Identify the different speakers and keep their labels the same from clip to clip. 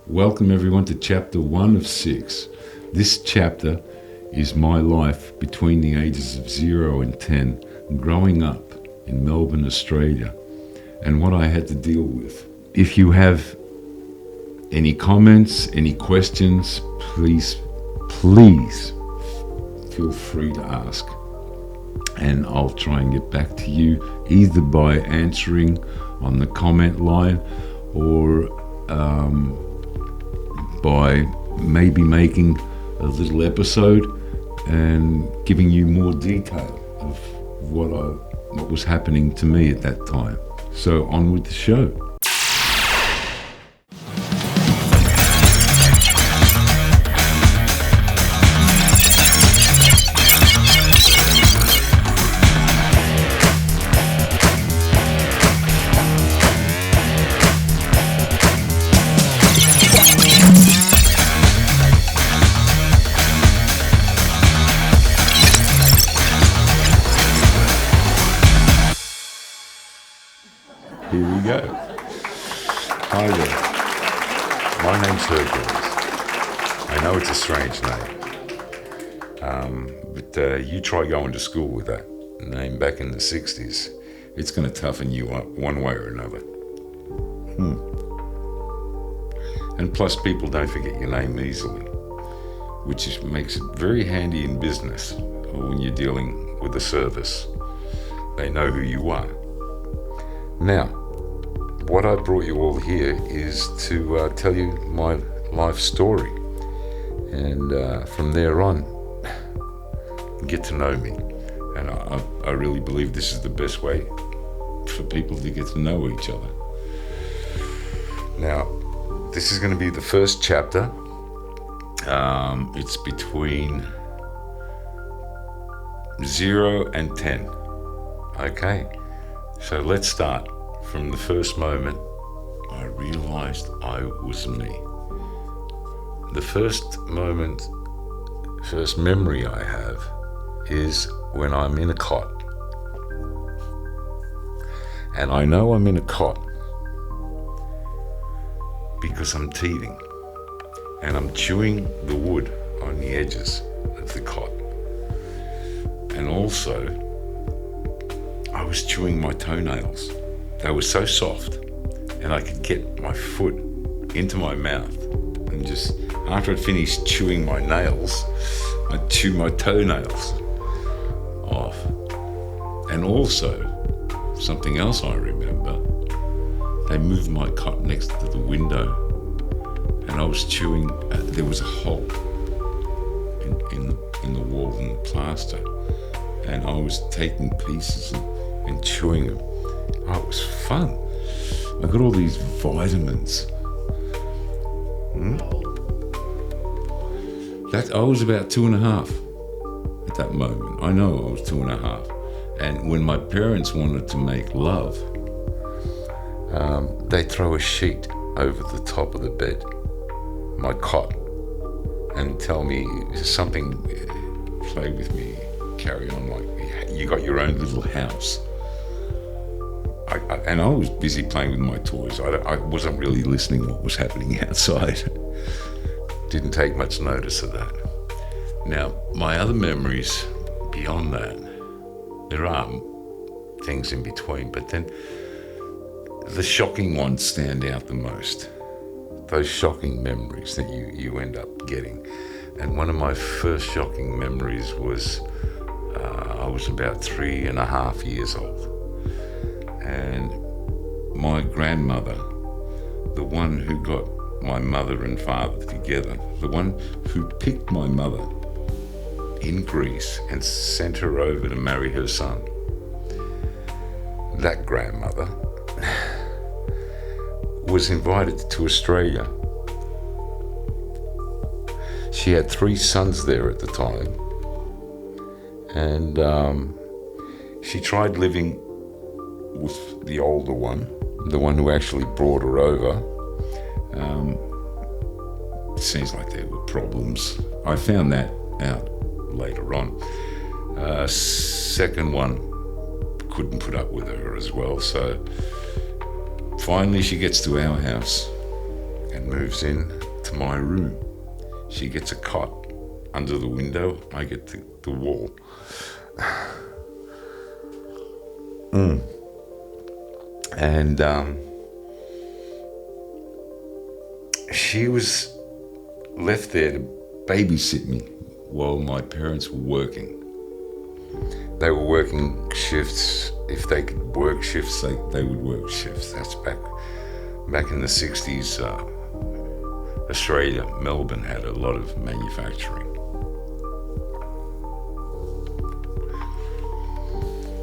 Speaker 1: Welcome everyone to chapter 1 of 6. This chapter is my life between the ages of 0 and 10, growing up in Melbourne, Australia, and what I had to deal with. If you have any comments, any questions, please feel free to ask. And I'll try and get back to you either by answering on the comment line or by maybe making a little episode and giving you more detail of what was happening to me at that time. So on with the show. Here we go. Hi there. My name's Hercules. I know it's a strange name, but you try going to school with that name back in the 60s. It's going to toughen you up one way or another. And plus, people don't forget your name easily, which makes it very handy in business or when you're dealing with a service. They know who you are. Now, what I brought you all here is to tell you my life story, and from there on, get to know me. And I really believe this is the best way for people to get to know each other. Now, this is going to be the first chapter. It's between 0 and 10. Okay, so let's start. From the first moment, I realized I was me. The first memory I have is when I'm in a cot. And I know I'm in a cot because I'm teething and I'm chewing the wood on the edges of the cot. And also, I was chewing my toenails. They were so soft, and I could get my foot into my mouth, and just after I'd finished chewing my nails, I'd chew my toenails off. And also, something else I remember, they moved my cot next to the window, and I was chewing, there was a hole in the wall in the plaster, and I was taking pieces and chewing them. Oh, it was fun. I got all these vitamins. I was about 2.5 at that moment. I know I was 2.5. And when my parents wanted to make love, they throw a sheet over the top of the bed, my cot, and tell me something, play with me, carry on like you got your own little house. And I was busy playing with my toys. I wasn't really listening to what was happening outside. Didn't take much notice of that. Now, my other memories beyond that, there are things in between, but then the shocking ones stand out the most. Those shocking memories that you end up getting. And one of my first shocking memories was I was about 3.5 years old. And my grandmother, the one who got my mother and father together, the one who picked my mother in Greece and sent her over to marry her son, that grandmother was invited to Australia. She had 3 sons there at the time, and she tried living with the older one, the one who actually brought her over. It seems like there were problems. I found that out later on. Second one couldn't put up with her as well, so finally she gets to our house, and moves in to my room. She gets a cot under the window. I get the wall. And she was left there to babysit me while my parents were working. They were working shifts. If they could work shifts, they would work shifts. That's back in the 60s. Australia, Melbourne had a lot of manufacturing.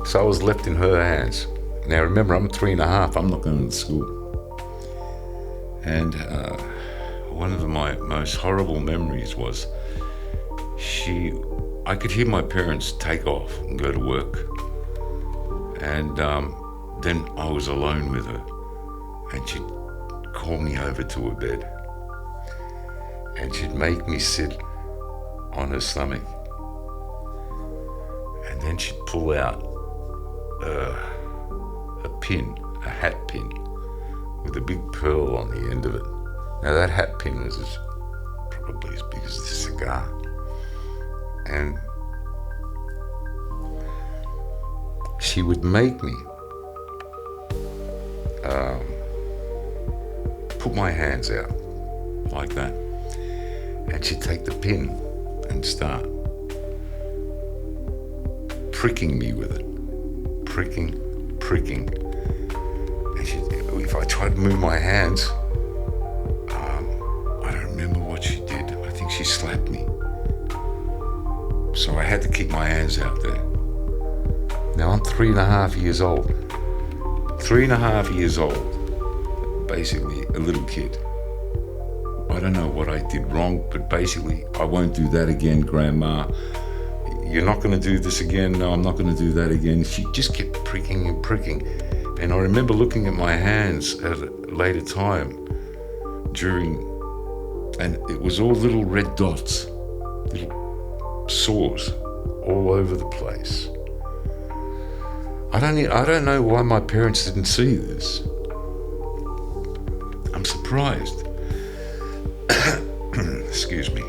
Speaker 1: So I was left in her hands. Now remember, I'm 3.5, I'm not going to school. And one of my most horrible memories was I could hear my parents take off and go to work. And then I was alone with her. And she'd call me over to her bed. And she'd make me sit on her stomach. And then she'd pull out a pin, a hat pin, with a big pearl on the end of it. Now that hat pin was probably as big as this cigar. And she would make me put my hands out like that. And she'd take the pin and start pricking me with it. Pricking. And if I tried to move my hands, I don't remember what she did. I think she slapped me. So I had to keep my hands out there. Now I'm 3.5 years old. 3.5 years old. Basically a little kid. I don't know what I did wrong, but basically, I won't do that again, Grandma. You're not going to do this again. No, I'm not going to do that again. She just kept pricking. And I remember looking at my hands at a later time and it was all little red dots, little sores all over the place. I don't know why my parents didn't see this. I'm surprised. Excuse me.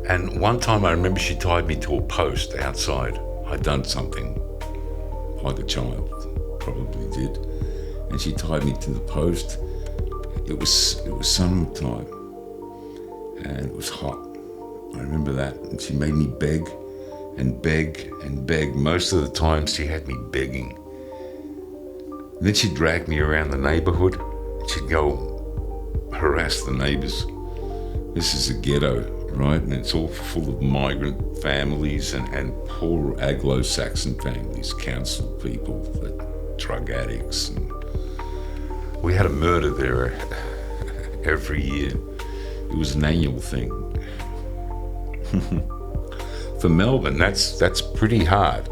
Speaker 1: And one time I remember she tied me to a post outside. I'd done something like a child probably did. And she tied me to the post. It was summertime and it was hot. I remember that. And she made me beg and beg and beg. Most of the time she had me begging. And then she'd drag me around the neighborhood. She'd go harass the neighbors. This is a ghetto, right? And it's all full of migrant families and poor Anglo-Saxon families, council people, drug addicts. And we had a murder there every year. It was an annual thing. For Melbourne, that's pretty hard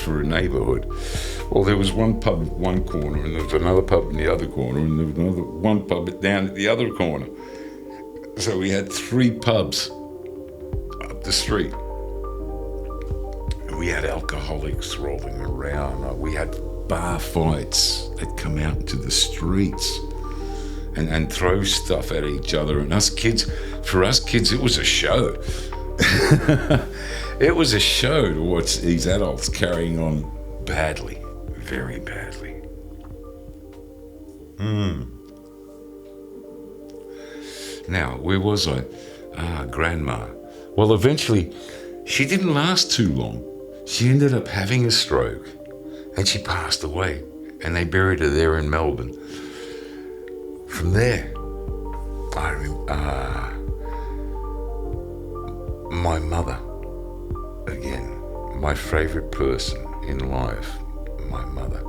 Speaker 1: for a neighborhood. Well, there was one pub at one corner, and there was another pub in the other corner, and there was one pub down at the other corner. So we had 3 pubs up the street. And we had alcoholics rolling around. We had bar fights that come out into the streets and throw stuff at each other. And for us kids, it was a show. It was a show to watch these adults carrying on badly. Very badly. Now, where was I? Grandma. Well, eventually, she didn't last too long. She ended up having a stroke, and she passed away, and they buried her there in Melbourne. From there, I remember my mother, again, my favorite person in life. My mother.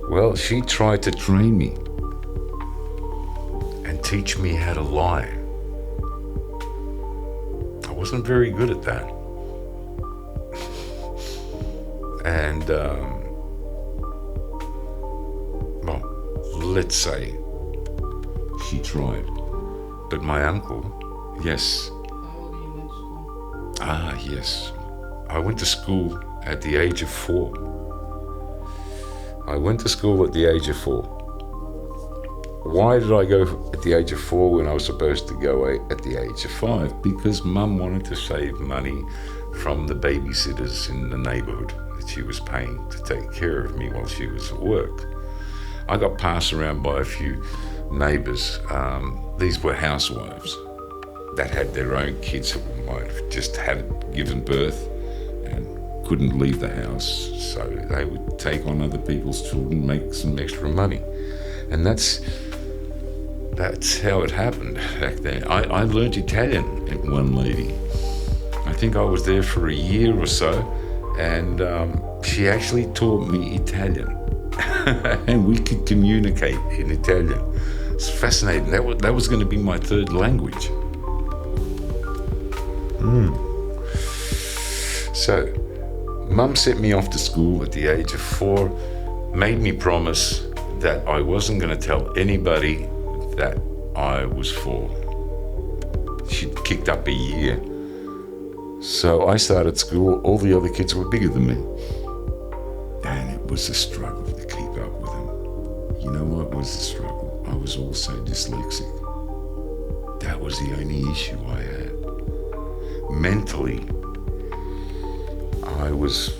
Speaker 1: Well, she tried to train me and teach me how to lie. I wasn't very good at that. And, well, let's say she tried. But my uncle, yes. Yes. I went to school at the age of 4. I went to school at the age of 4. Why did I go at the age of 4 when I was supposed to go at the age of 5? Because Mum wanted to save money from the babysitters in the neighbourhood that she was paying to take care of me while she was at work. I got passed around by a few neighbours. These were housewives that had their own kids who might have just had given birth and couldn't leave the house, so they would take on other people's children, make some extra money. And that's how it happened back then. I learned Italian in one lady. I think I was there for a year or so, and she actually taught me Italian. And we could communicate in Italian. It's fascinating. That was going to be my third language. So, Mum sent me off to school at the age of 4, made me promise that I wasn't going to tell anybody that I was 4. She'd kicked up a year. So I started school, all the other kids were bigger than me. And it was a struggle to keep up with them. You know what was the struggle? I was also dyslexic. That was the only issue I had. Mentally, I was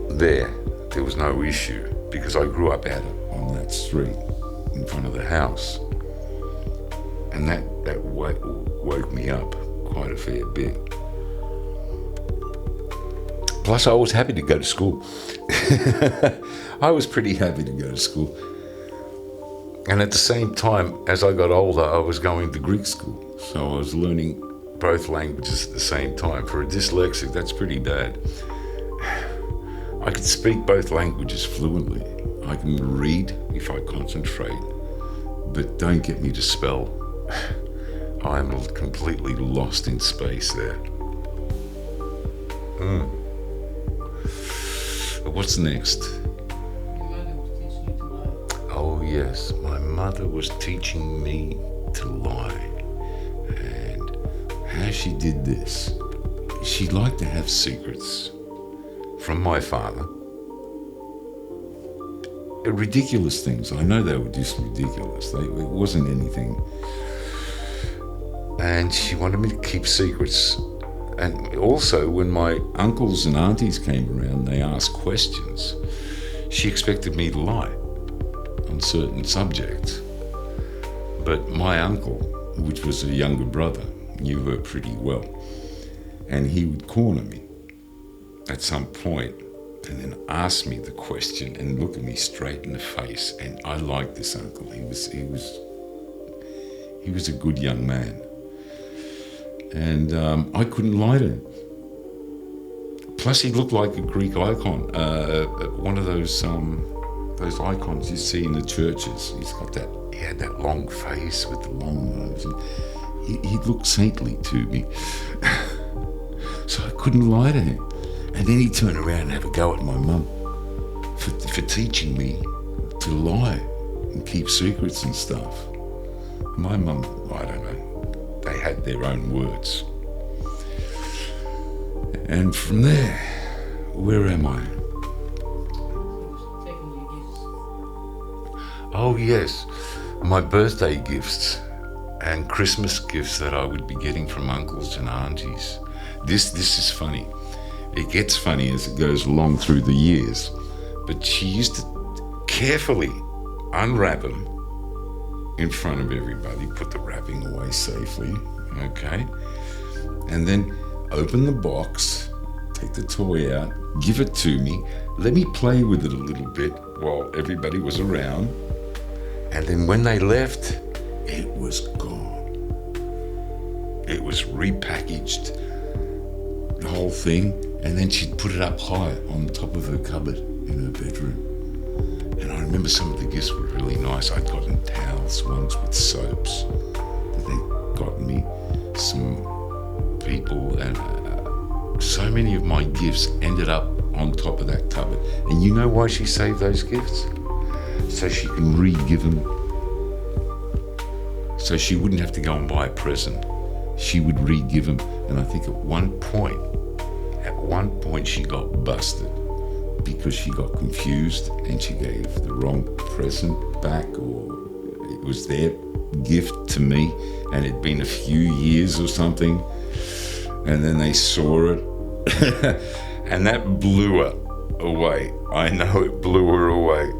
Speaker 1: there. There was no issue because I grew up out on that street in front of the house. And that woke me up quite a fair bit. Plus, I was happy to go to school. I was pretty happy to go to school. And at the same time, as I got older, I was going to Greek school. So I was learning both languages at the same time. For a dyslexic, that's pretty bad. I could speak both languages fluently. I can read if I concentrate, but don't get me to spell. I'm completely lost in space there. What's next?
Speaker 2: Your mother was teaching you to lie.
Speaker 1: Oh yes, my mother was teaching me to lie. And how she did this, she liked to have secrets from my father. Ridiculous things. I know they were just ridiculous. It wasn't anything. And she wanted me to keep secrets. And also, when my uncles and aunties came around, they asked questions. She expected me to lie on certain subjects. But my uncle, which was a younger brother, knew her pretty well. And he would corner me at some point and then ask me the question and look at me straight in the face. And I liked this uncle. He was a good young man. And I couldn't lie to him. Plus, he looked like a Greek icon, one of those icons you see in the churches. He had that long face with the long nose, and he looked saintly to me. So I couldn't lie to him. And then he'd turn around and have a go at my mum for teaching me to lie and keep secrets and stuff. My mum, I don't know. They had their own words. And from there, where am I?
Speaker 2: Taking your gifts.
Speaker 1: Oh yes, my birthday gifts and Christmas gifts that I would be getting from uncles and aunties. This is funny. It gets funny as it goes along through the years. But she used to carefully unwrap them in front of everybody, put the wrapping away safely, okay? And then open the box, take the toy out, give it to me, let me play with it a little bit while everybody was around. And then when they left, it was gone. It was repackaged, the whole thing, and then she'd put it up high on top of her cupboard in her bedroom. And I remember some of the gifts were really nice. I'd gotten towels once with soaps that they'd gotten me. Some people, and so many of my gifts ended up on top of that cupboard. And you know why she saved those gifts? So she can re-give them. So she wouldn't have to go and buy a present. She would re-give them. And I think at one point she got busted because she got confused and she gave the wrong present back, or it was their gift to me, and it'd been a few years or something, and then they saw it, and that blew her away. I know it blew her away,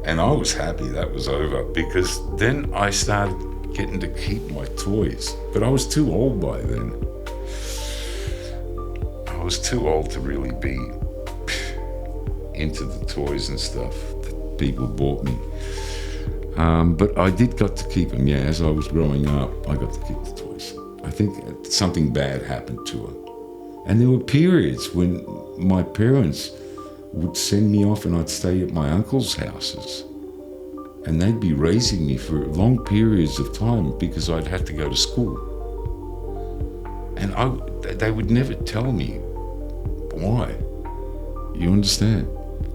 Speaker 1: and I was happy that was over, because then I started getting to keep my toys, but I was too old by then. I was too old to really be into the toys and stuff that people bought me. But I did got to keep them, yeah. As I was growing up, I got to keep the toys. I think something bad happened to her. And there were periods when my parents would send me off and I'd stay at my uncle's houses. And they'd be raising me for long periods of time because I'd have to go to school. And they would never tell me why. You understand?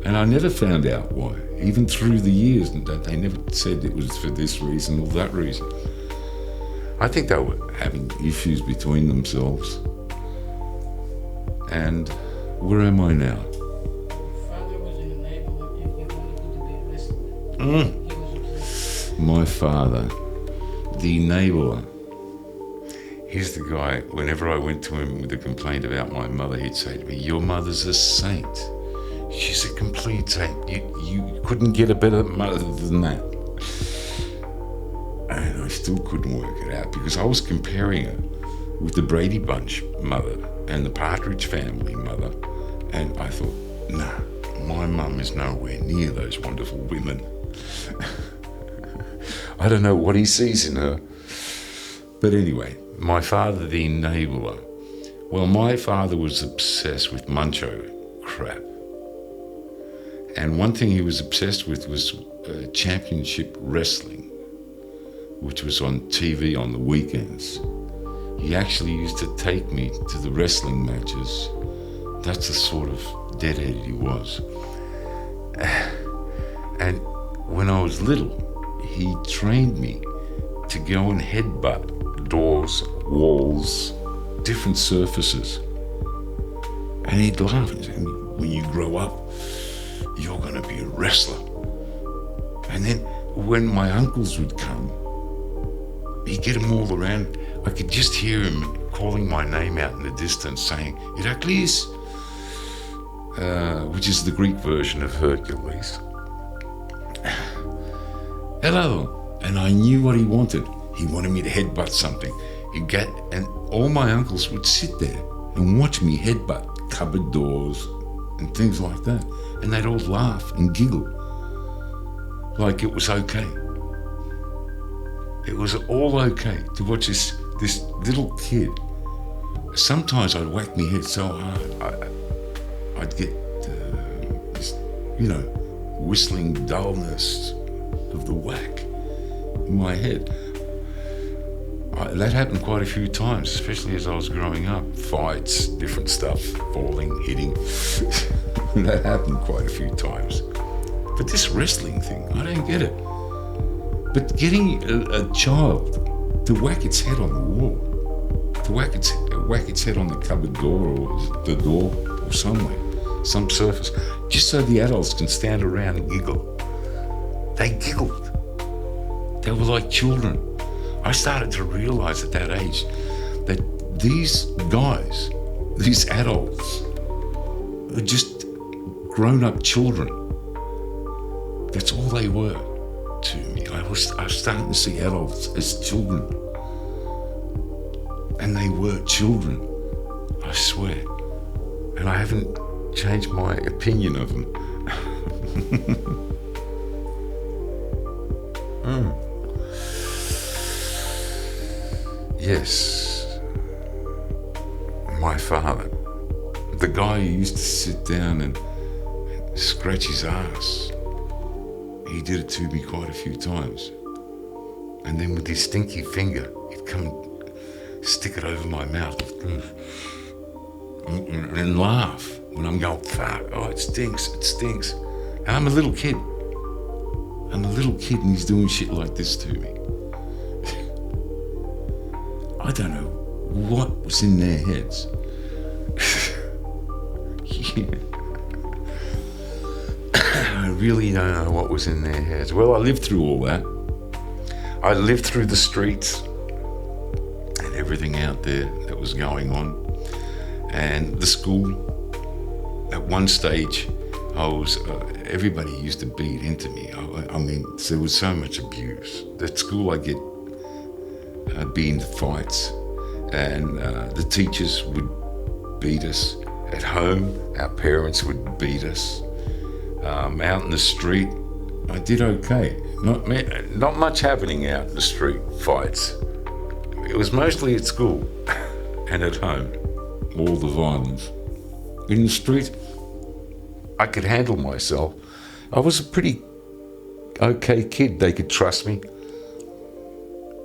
Speaker 1: And I never found out why, even through the years. They never said it was for this reason or that reason. I think they were having issues between themselves. And where am I now?
Speaker 2: Father was in the neighborhood and he wanted you to be a wrestler. He was obsessed.
Speaker 1: My father, the enabler. He's the guy, whenever I went to him with a complaint about my mother, he'd say to me, "Your mother's a saint. She's a complete saint. You couldn't get a better mother than that." And I still couldn't work it out because I was comparing her with the Brady Bunch mother and the Partridge Family mother. And I thought, nah, my mum is nowhere near those wonderful women. I don't know what he sees in her. But anyway, my father, the enabler. Well, my father was obsessed with Muncho crap. And one thing he was obsessed with was championship wrestling, which was on TV on the weekends. He actually used to take me to the wrestling matches. That's the sort of deadhead he was. And when I was little, he trained me to go and headbutt doors, walls, different surfaces. And he'd laugh and say, "When you grow up, you're going to be a wrestler." And then when my uncles would come, he'd get them all around. I could just hear him calling my name out in the distance, saying, "Iraklis," which is the Greek version of Hercules. "Hello." And I knew what he wanted. He wanted me to headbutt something. And all my uncles would sit there and watch me headbutt cupboard doors and things like that. And they'd all laugh and giggle like it was okay. It was all okay to watch this little kid. Sometimes I'd whack my head so hard, I'd get this, whistling dullness of the whack in my head. That happened quite a few times, especially as I was growing up. Fights, different stuff, falling, hitting. That happened quite a few times. But this wrestling thing, I don't get it. But getting a child to whack its head on the wall, to whack its head on the cupboard door or the door or somewhere, some surface, just so the adults can stand around and giggle. They giggled. They were like children. I started to realize at that age that these guys, these adults, are just grown-up children. That's all they were to me. I was starting to see adults as children. And they were children, I swear. And I haven't changed my opinion of them. Yes, my father, the guy who used to sit down and scratch his ass, he did it to me quite a few times. And then with his stinky finger, he'd come and stick it over my mouth and laugh when I'm going, "Fuck, oh, it stinks. And I'm a little kid. And he's doing shit like this to me. I don't know what was in their heads. Yeah. I really don't know what was in their heads. Well, I lived through all that. I lived through the streets and everything out there that was going on. And the school, at one stage, everybody used to beat into me. I mean, there was so much abuse. At school, I'd be into fights, and the teachers would beat us. At home, our parents would beat us. Out in the street, I did okay. Not much happening out in the street, fights. It was mostly at school and at home, all the violence. In the street, I could handle myself. I was a pretty okay kid. They could trust me.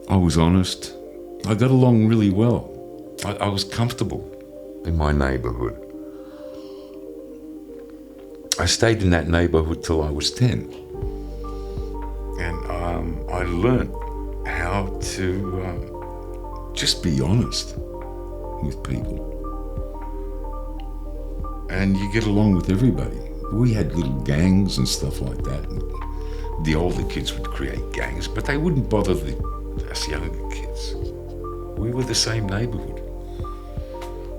Speaker 1: I was honest. I got along really well. I was comfortable in my neighborhood. I stayed in that neighborhood till I was 10. And I learned how to just be honest with people. And you get along with everybody. We had little gangs and stuff like that. And the older kids would create gangs, but they wouldn't bother us younger kids. We were the same neighborhood.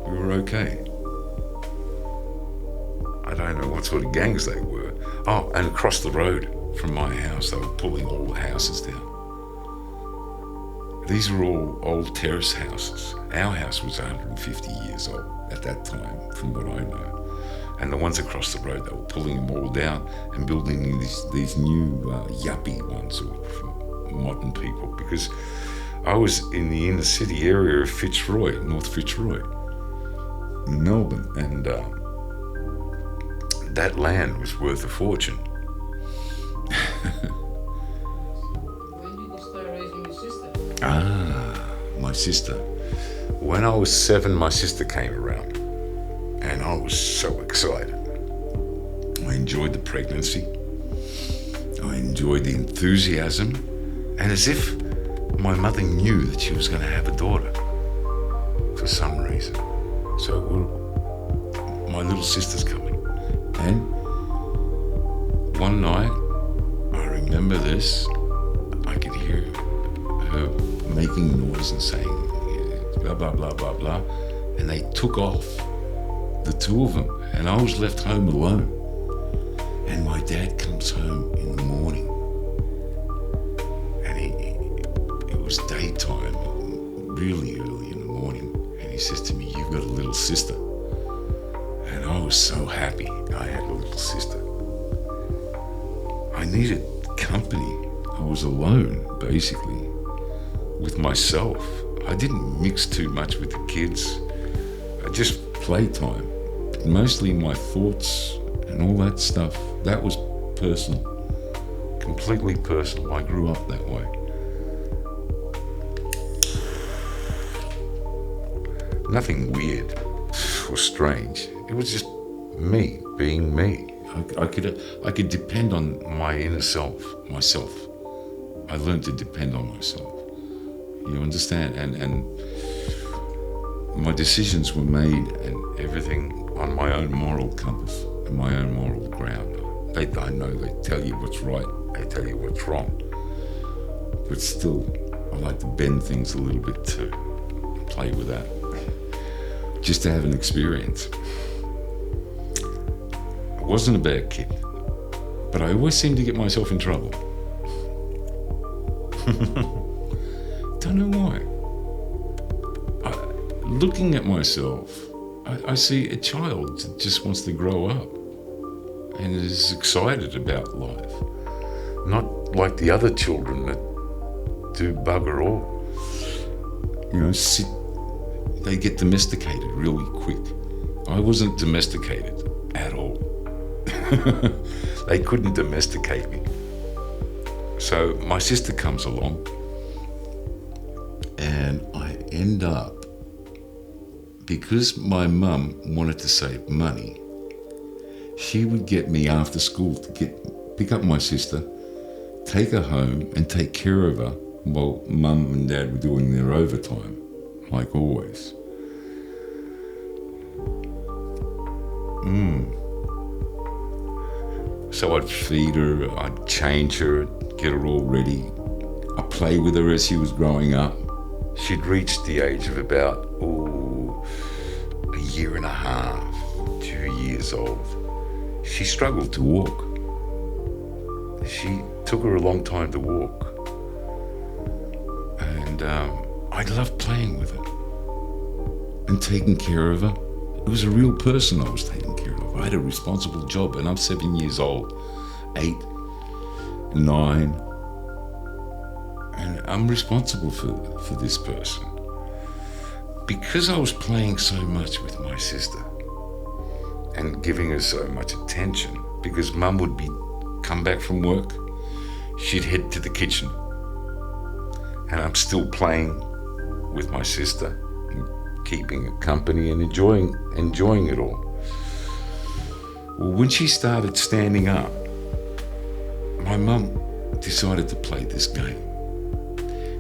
Speaker 1: We were okay. I don't know what sort of gangs they were. Oh, and across the road from my house, they were pulling all the houses down. These were all old terrace houses. Our house was 150 years old at that time, from what I know. And the ones across the road, they were pulling them all down and building these new yuppie ones for modern people. Because I was in the inner city area of Fitzroy, North Fitzroy, in Melbourne, and that land was worth a fortune.
Speaker 2: When did you start raising your sister?
Speaker 1: My sister. When I was 7, my sister came around, and I was so excited. I enjoyed the pregnancy. I enjoyed the enthusiasm, and as if my mother knew that she was going to have a daughter for some reason. So my little sister's coming. And one night, I remember this, I could hear her making noise and saying, blah, blah, blah, blah, blah. And they took off, the two of them, and I was left home alone. And my dad comes home in the morning, and it was daytime, really early in the morning, and he says to me, "You've got a little sister." And I was so happy I had a little sister. I needed company. I was alone, basically, with myself. I didn't mix too much with the kids. Just playtime. Mostly my thoughts and all that stuff. That was personal. Completely personal. I grew up that way. Nothing weird or strange. It was just me being me. I could depend on my inner self, myself. I learned to depend on myself. You understand? And my decisions were made and everything on my own moral compass and my own moral ground. I know they tell you what's right, they tell you what's wrong. But still, I like to bend things a little bit too. Play with that. Just to have an experience. I wasn't a bad kid, but I always seemed to get myself in trouble. Don't know why. Looking at myself, I see a child that just wants to grow up and is excited about life. Not like the other children that do bugger all. You know, they get domesticated really quick. I wasn't domesticated at all. They couldn't domesticate me. So my sister comes along and I end up, because my mum wanted to save money, she would get me after school to pick up my sister, take her home and take care of her while mum and dad were doing their overtime, like always. So I'd feed her, I'd change her, get her all ready. I play with her as she was growing up. She'd reached the age of about, a year and a half, 2 years old. She struggled to walk. She took her a long time to walk. And I loved playing with her and taking care of her. It was a real person I was taking care of. I had a responsible job, and I'm 7 years old, 8, 9, and I'm responsible for this person. Because I was playing so much with my sister and giving her so much attention, because Mum would come back from work, she'd head to the kitchen, and I'm still playing with my sister, keeping her company and enjoying it all. Well, when she started standing up, my mum decided to play this game.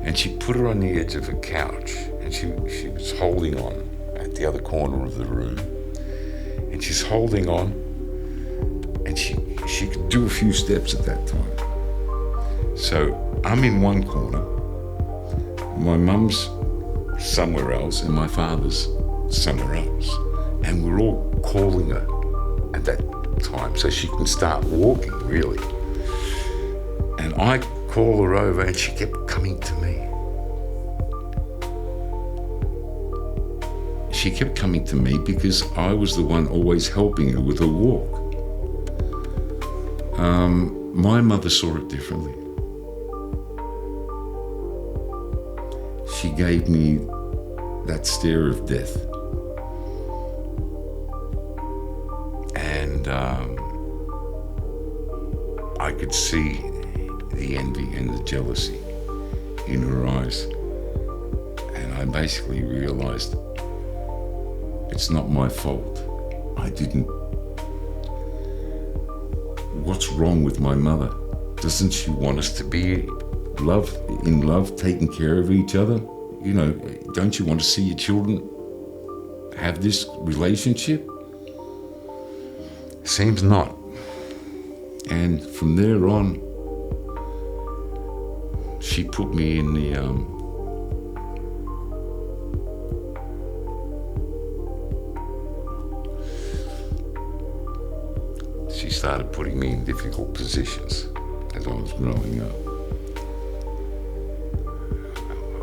Speaker 1: And she put her on the edge of a couch, and she was holding on at the other corner of the room. And she's holding on, and she could do a few steps at that time. So I'm in one corner, my mum's somewhere else, and my father's somewhere else. And we're all calling her at that time so she can start walking, really. And I call her over, and she kept coming to me. She kept coming to me because I was the one always helping her with her walk. My mother saw it differently. She gave me that stare of death. And I could see the envy and the jealousy in her eyes. And I basically realized it's not my fault. What's wrong with my mother? Doesn't she want us to be in love, taking care of each other? You know, don't you want to see your children have this relationship? Seems not. And from there on, she put me in the she started putting me in difficult positions as I was growing up.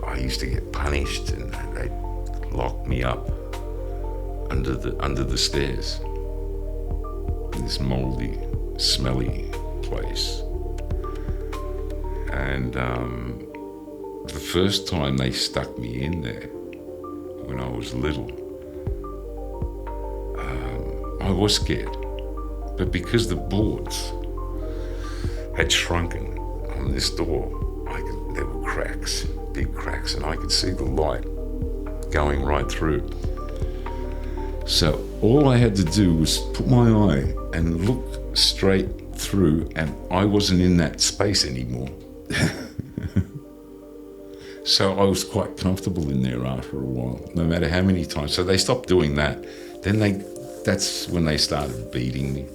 Speaker 1: I used to get punished, and they'd lock me up under the stairs in this moldy, smelly place. And the first time they stuck me in there, when I was little, I was scared. But because the boards had shrunken on this door, there were cracks, big cracks, and I could see the light going right through. So all I had to do was put my eye and look straight through, and I wasn't in that space anymore. So I was quite comfortable in there after a while, no matter how many times. So they stopped doing that. Then that's when they started beating me.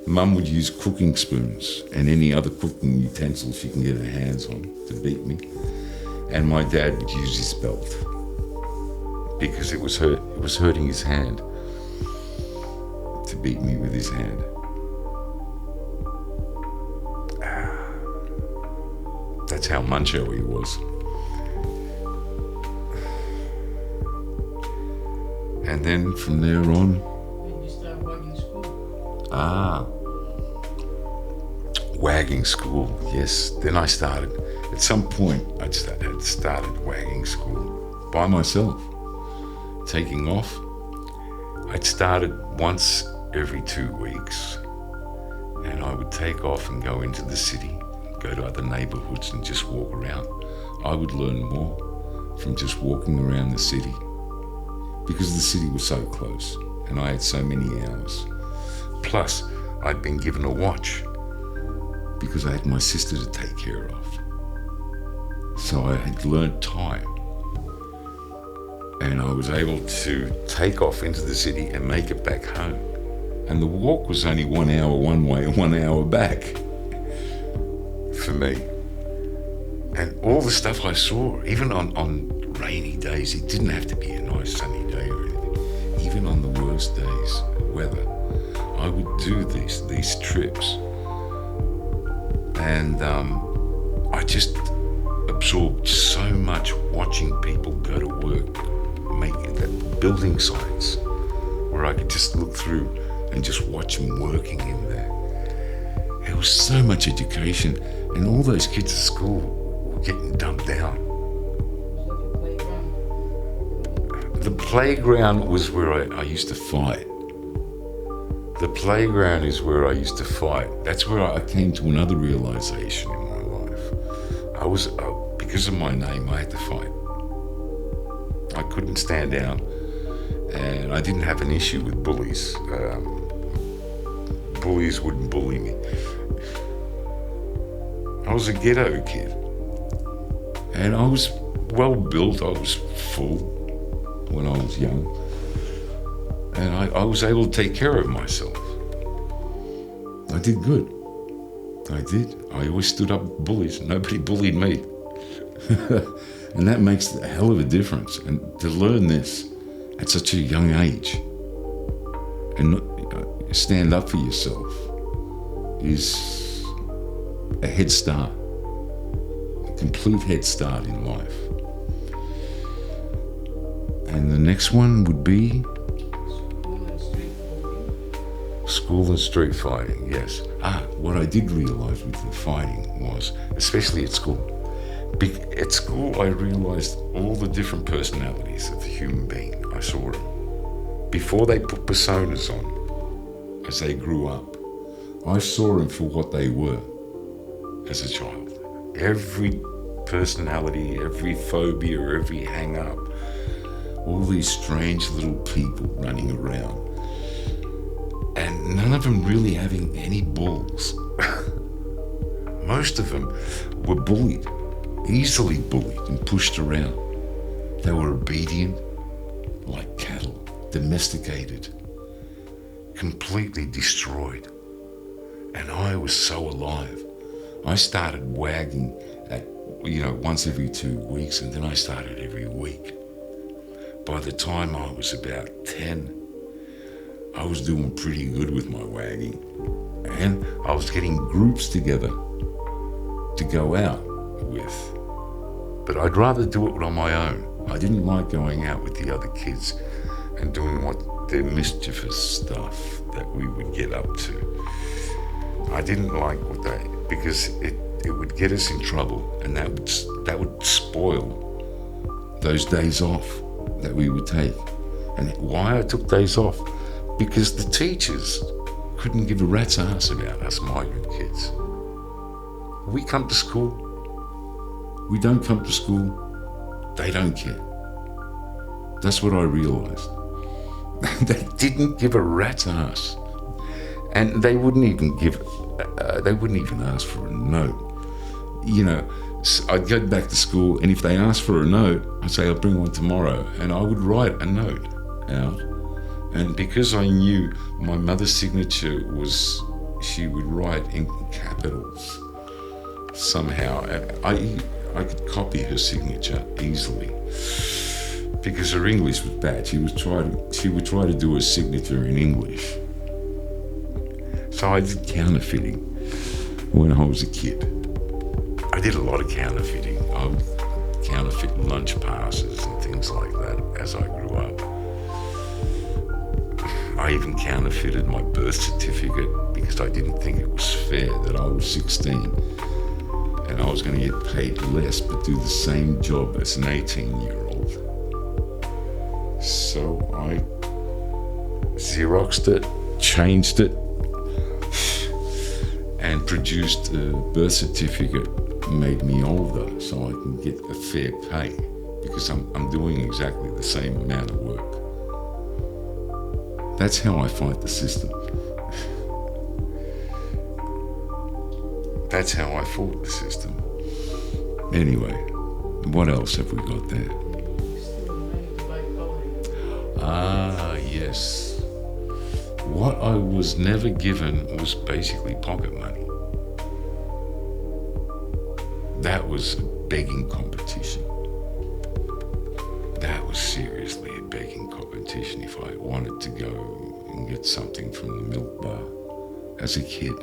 Speaker 1: Mum would use cooking spoons and any other cooking utensils she can get her hands on to beat me. And my dad would use his belt because it was hurting his hand to beat me with his hand. That's how macho he was. And then from there on,
Speaker 2: When you start wagging school.
Speaker 1: Wagging school, yes. Then I started, at some point, I started wagging school by myself, taking off. I'd started once every 2 weeks, and I would take off and go into the city, go to other neighborhoods and just walk around. I would learn more from just walking around the city because the city was so close and I had so many hours. Plus, I'd been given a watch because I had my sister to take care of. So I had learned time. And I was able to take off into the city and make it back home. And the walk was only 1 hour one way and 1 hour back for me. And all the stuff I saw, even on rainy days, it didn't have to be a nice sunny day or anything. Even on the worst days, weather, I would do these trips. And I just absorbed so much watching people go to work, making that building sites where I could just look through and just watch them working in there. There was so much education, and all those kids at school were getting dumped down. The playground was where I used to fight. The playground is where I used to fight. That's where I came to another realization in my life. Because of my name, I had to fight. I couldn't stand down, and I didn't have an issue with bullies. Bullies wouldn't bully me. I was a ghetto kid, and I was well built. I was full when I was young, and I was able to take care of myself. I did good. I did. I always stood up to bullies. Nobody bullied me. And that makes a hell of a difference. And to learn this at such a young age and stand up for yourself is a head start, a complete head start in life. And the next one would be school and street fighting, yes. What I did realize with the fighting was, especially at school, at school I realized all the different personalities of the human being. I saw them. Before they put personas on, as they grew up, I saw them for what they were as a child. Every personality, every phobia, every hang-up, all these strange little people running around, and none of them really having any balls. Most of them were bullied, easily bullied and pushed around. They were obedient, like cattle, domesticated, completely destroyed. And I was so alive. I started wagging at, once every 2 weeks, and then I started every week. By the time I was about 10, I was doing pretty good with my wagging. And I was getting groups together to go out with. But I'd rather do it on my own. I didn't like going out with the other kids and doing their mischievous stuff that we would get up to. I didn't like because it would get us in trouble, and that would spoil those days off that we would take. And why I took days off? Because the teachers couldn't give a rat's ass about us migrant kids. We come to school, we don't come to school, they don't care. That's what I realized. They didn't give a rat's ass. And they wouldn't even ask for a note. I'd go back to school, and if they asked for a note, I'd say, I'll bring one tomorrow. And I would write a note out. And because I knew my mother's signature she would write in capitals somehow. And I could copy her signature easily because her English was bad. She would try to do her signature in English. So I did counterfeiting when I was a kid. I did a lot of counterfeiting. I would counterfeit lunch passes and things like that as I grew up. I even counterfeited my birth certificate because I didn't think it was fair that I was 16 and I was going to get paid less but do the same job as an 18-year-old. So I Xeroxed it, changed it, and produced a birth certificate, made me older so I can get a fair pay because I'm doing exactly the same amount of work. That's how I fight the system. That's how I fought the system. Anyway, what else have we got there? Yes. What I was never given was basically pocket money. That was a begging competition. That was seriously a begging competition if I wanted to go and get something from the milk bar as a kid.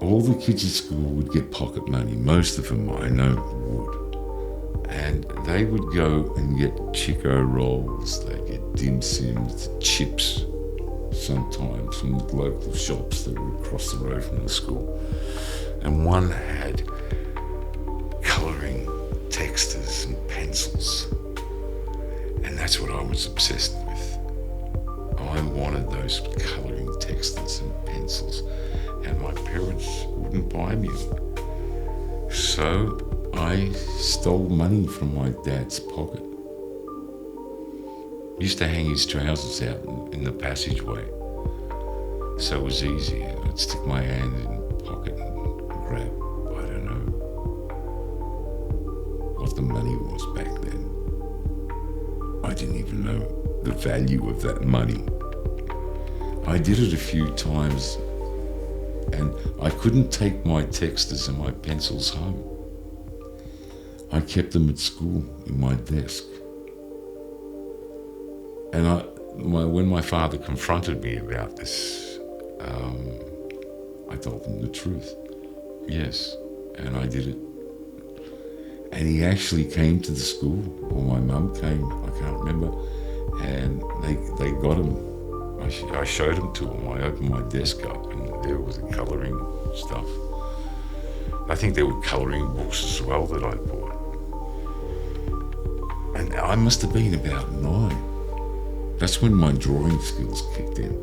Speaker 1: All the kids at school would get pocket money. Most of them, I know, would. And they would go and get Chico rolls, they'd get dim sims, chips, sometimes from the local shops that were across the road from the school. And one had colouring textures and pencils. And that's what I was obsessed with. I wanted those colouring textures and pencils. And my parents wouldn't buy me them. So I stole money from my dad's pocket. He used to hang his trousers out in the passageway. So it was easy. I'd stick my hand in the pocket and grab, I don't know what the money was back then. I didn't even know the value of that money. I did it a few times and I couldn't take my texters and my pencils home. I kept them at school in my desk. And when my father confronted me about this, I told him the truth. Yes, and I did it. And he actually came to the school, or my mum came, I can't remember, and they got him. I showed him to him. I opened my desk up and there was the colouring stuff. I think there were colouring books as well that I bought. And I must have been about 9. That's when my drawing skills kicked in.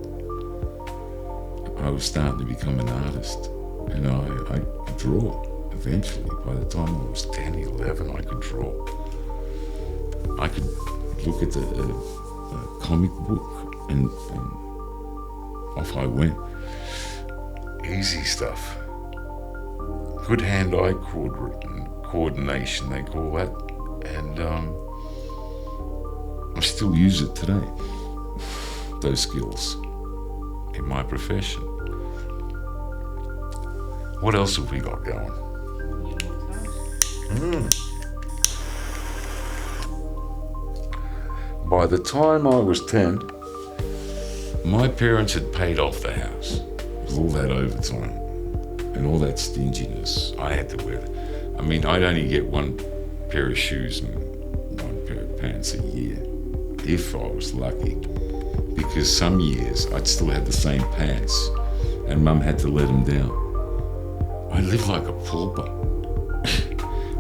Speaker 1: I was starting to become an artist, and I could draw eventually. By the time I was 10, 11, I could draw. I could look at a comic book and off I went. Easy stuff. Good hand-eye coordination, they call that. And I still use it today, those skills, in my profession. What else have we got going? By the time I was 10, my parents had paid off the house with all that overtime and all that stinginess. I had to wear it. I mean, I'd only get one pair of shoes and one pair of pants a year, if I was lucky, because some years I'd still have the same pants and Mum had to let them down. I lived like a pauper.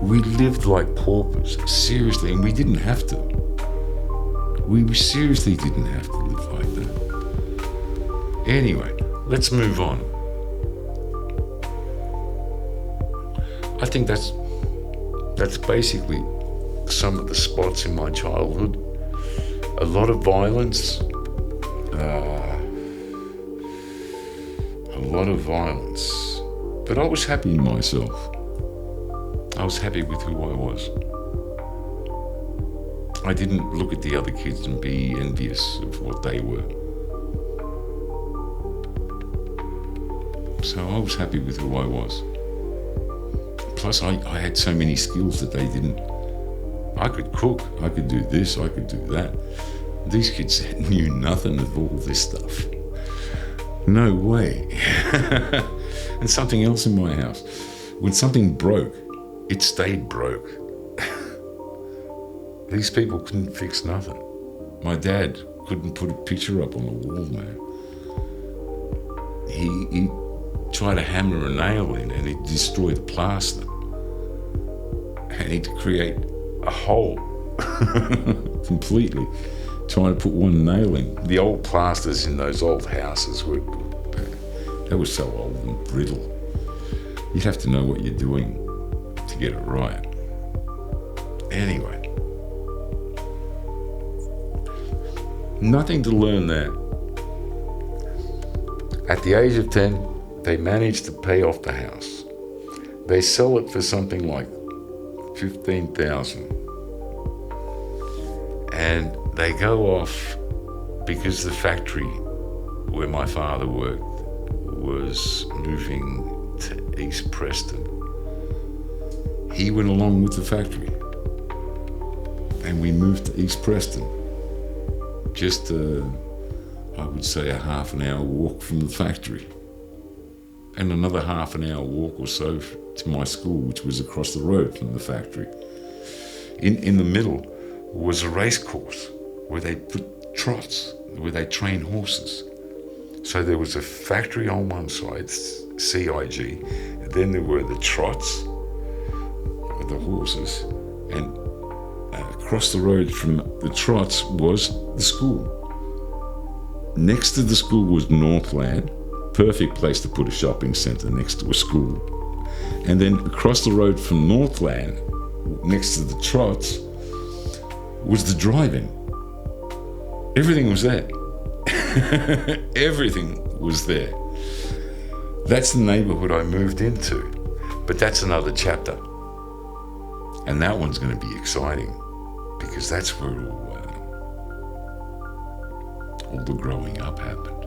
Speaker 1: We lived like paupers, seriousseriously, and we didn't have to. We seriously didn't have to live like that. Anyway, let's move on. I think that's basically some of the spots in my childhood. A lot of violence. But I was happy in myself. I was happy with who I was. I didn't look at the other kids and be envious of what they were. So I was happy with who I was. Plus, I had so many skills that they didn't. I could cook, I could do this, I could do that. These kids knew nothing of all this stuff. No way. And something else in my house. When something broke, it stayed broke. These people couldn't fix nothing. My dad couldn't put a picture up on the wall, man. He tried to hammer a nail in and he'd destroy the plaster. And he'd create a hole completely, trying to put one nail in. The old plasters in those old houses they were so old and brittle. You'd have to know what you're doing to get it right. Anyway, nothing to learn there. At the age of 10, they managed to pay off the house. They sell it for something like $15,000. And they go off because the factory where my father worked was moving to East Preston. he went along with the factory. And we moved to East Preston. Just, I would say, a half an hour walk from the factory. And another half an hour walk or so to my school, which was across the road from the factory. In the middle was a race course where they put trots, where they train horses. So there was a factory on one side, CIG, and then there were the trots, the horses, and across the road from the trots was the school. Next to the school was Northland, perfect place to put a shopping centre next to a school. And then across the road from Northland, next to the trots, was the drive-in. Everything was there. Everything was there. That's the neighbourhood I moved into. But that's another chapter. And that one's going to be exciting because that's where all the growing up happened.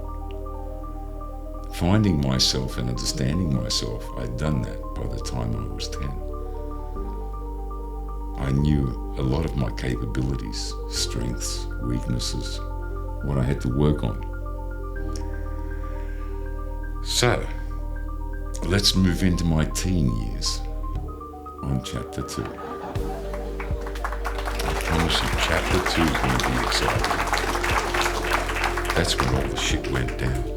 Speaker 1: Finding myself and understanding myself, I'd done that by the time I was 10. I knew a lot of my capabilities, strengths, weaknesses, what I had to work on. So, let's move into my teen years on chapter 2. I promise you, chapter 2 is going to be exciting. That's when all the shit went down.